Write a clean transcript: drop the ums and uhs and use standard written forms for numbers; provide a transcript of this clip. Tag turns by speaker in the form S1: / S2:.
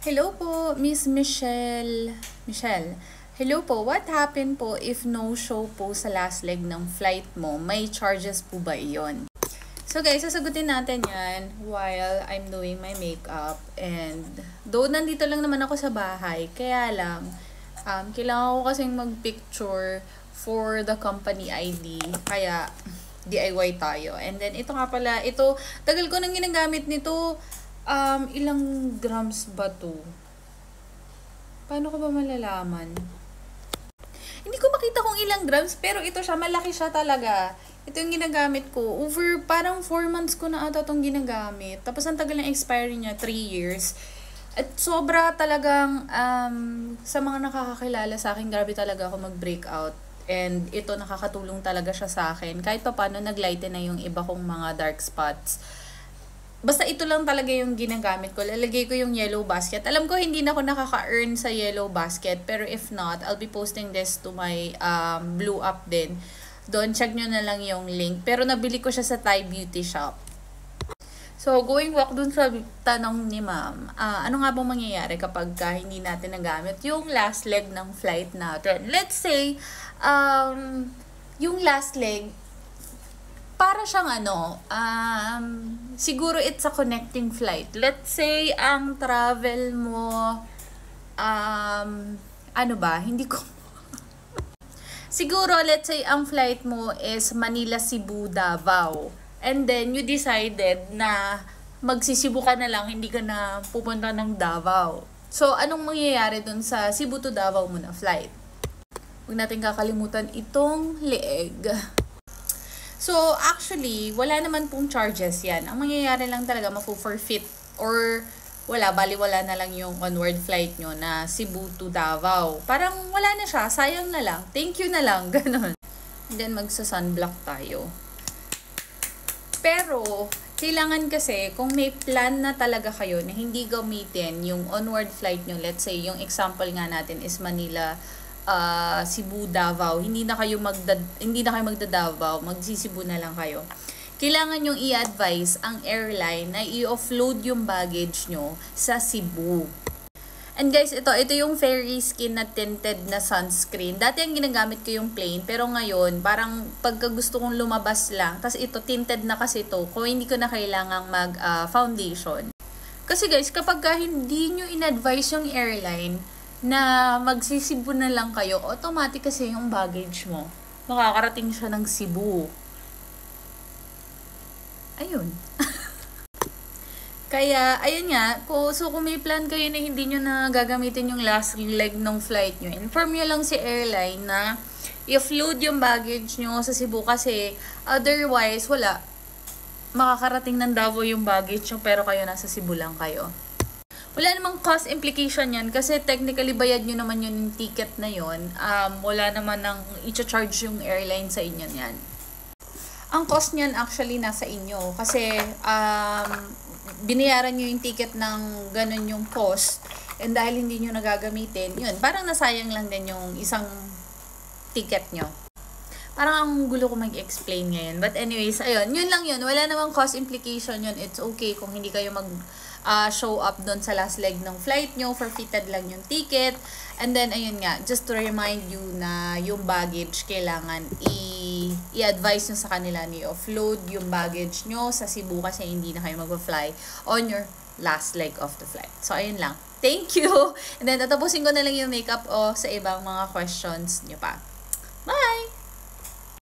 S1: Hello po, Miss Michelle. Michelle. Hello po, what happened po if no show po sa last leg ng flight mo? May charges po ba iyon? So guys, sasagutin natin yan while I'm doing my makeup. And though nandito lang naman ako sa bahay, kaya lang, kailangan ko kasing mag-picture for the company ID. Kaya, DIY tayo. And then, ito nga pala, ito, tagal ko nang ginagamit nito. Ilang grams ba to? Paano ko ba malalaman? Hindi ko makita kung ilang grams, pero ito siya, malaki siya talaga. Ito yung ginagamit ko. Over, parang 4 months ko na ata itong ginagamit. Tapos, ang tagal ng expiry niya, 3 years. At sobra talagang, sa mga nakakakilala sa akin, grabe talaga ako mag-breakout. And ito, nakakatulong talaga siya sa akin. Kahit pa paano, naglighten na yung iba kong mga dark spots. Basta ito lang talaga yung ginagamit ko. Lalagay ko yung yellow basket. Alam ko hindi na ako nakaka-earn sa yellow basket. Pero if not, I'll be posting this to my blue up din. Doon, check nyo na lang yung link. Pero nabili ko siya sa Thai Beauty Shop. So, going back dun sa tanong ni ma'am, ano nga bang mangyayari kapag hindi natin nagamit yung last leg ng flight natin? Let's say, yung last leg, para siyang siguro it's a connecting flight. Let's say, ang travel mo, hindi ko, siguro, let's say, ang flight mo is Manila, Cebu, Davao. And then, you decided na magsisibu ka na lang, hindi ka na pupunta ng Davao. So, anong mangyayari dun sa Cebu to Davao mo na flight? Huwag natin kakalimutan itong leeg. So, actually, wala naman pong charges yan. Ang mangyayari lang talaga, mapu-forfeit or baliwala na lang yung onward flight nyo na Cebu to Davao. Parang wala na siya, sayang na lang. Thank you na lang, ganun. And then, magsa-sunblock tayo. Pero, kailangan kasi, kung may plan na talaga kayo na hindi gamitin yung onward flight nyo, let's say, yung example nga natin is Manila, Cebu, Davao, hindi na kayo magda-Davao, magsisibu na lang kayo. Kailangan yung i-advise ang airline na i-offload yung baggage nyo sa Cebu. And guys, ito yung Fairy Skin na tinted na sunscreen. Dati ang ginagamit ko yung plain, pero ngayon, parang pagka gusto kong lumabas lang, tas ito tinted na kasi ito, kung hindi ko na kailangang mag-foundation. Kasi guys, kapag hindi nyo in-advise yung airline na magsisibu na lang kayo, automatic kasi yung baggage mo, makakarating siya ng Cebu. Ayun. Kaya, ayun nga, kung may plan kayo na hindi nyo na gagamitin yung last leg ng flight nyo, inform nyo lang si airline na i-offload yung baggage nyo sa Cebu kasi otherwise, makakarating ng Davao yung baggage nyo pero kayo nasa Cebu lang kayo. Wala namang cost implication yan kasi technically bayad nyo naman yung ticket na yun. Wala naman nang i-charge yung airline sa inyo yan. Ang cost niyan actually nasa inyo kasi binayaran nyo yung ticket ng ganun yung cost and dahil hindi nyo nagagamitin, yun, parang nasayang lang din yung isang ticket nyo. Parang ang gulo ko mag-explain ngayon. But anyways, ayun, yun lang yun. Wala namang cost implication yun. It's okay kung hindi kayo show up doon sa last leg ng flight nyo, forfeited lang yung ticket. And then, ayun nga, just to remind you na yung baggage, kailangan i-advise nyo sa kanila ni offload yung baggage nyo sa Cebu kasi hindi na kayo mag-fly on your last leg of the flight. So, ayun lang. Thank you! And then, tatapusin ko na lang yung makeup sa ibang mga questions nyo pa.